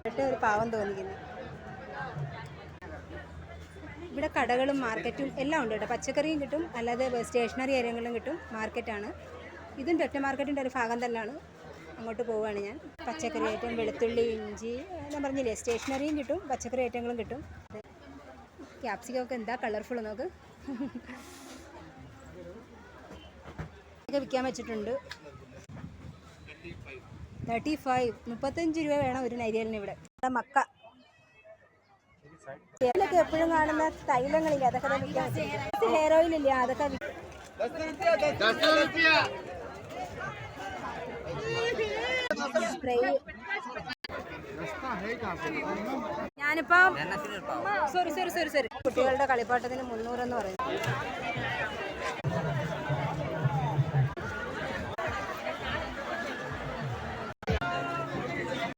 ഒരു പാവം തോന്നിക്കുന്നു. ഇവിടെ കടകളും മാർക്കറ്റും എല്ലാം ഉണ്ട് കേട്ടോ. പച്ചക്കറിയും കിട്ടും, അല്ലാതെ സ്റ്റേഷനറി കാര്യങ്ങളും കിട്ടും. മാർക്കറ്റാണ് ഇതും. ഒറ്റ മാർക്കറ്റിൻ്റെ ഒരു ഭാഗം തന്നെയാണ്. അങ്ങോട്ട് പോവുകയാണ് ഞാൻ. പച്ചക്കറി ഐറ്റം, വെളുത്തുള്ളി, ഇഞ്ചി, ഞാൻ പറഞ്ഞില്ലേ, സ്റ്റേഷനറിയും കിട്ടും, പച്ചക്കറി ഐറ്റങ്ങളും കിട്ടും. ക്യാപ്സിക്കൊക്കെ എന്താ കളർഫുൾ നോക്ക്. ഒക്കെ വിൽക്കാൻ വെച്ചിട്ടുണ്ട്. 35, 35 രൂപ വേണം ഒരു നരിയലിന് ഇവിടെ. മക്ക ഇതിലൊക്കെ എപ്പോഴും കാണുന്ന തൈലങ്ങളില്ലേ, അതൊക്കെ വിൽക്കാൻ വെച്ചിട്ടുണ്ട്. ഹെയർ ഓയിലില്ലേ, അതൊക്കെ സ്പ്രേ. ഞാനിപ്പം സോറി കുട്ടികളുടെ കളിപ്പാട്ടത്തിന് 300 എന്ന് പറയുന്നു.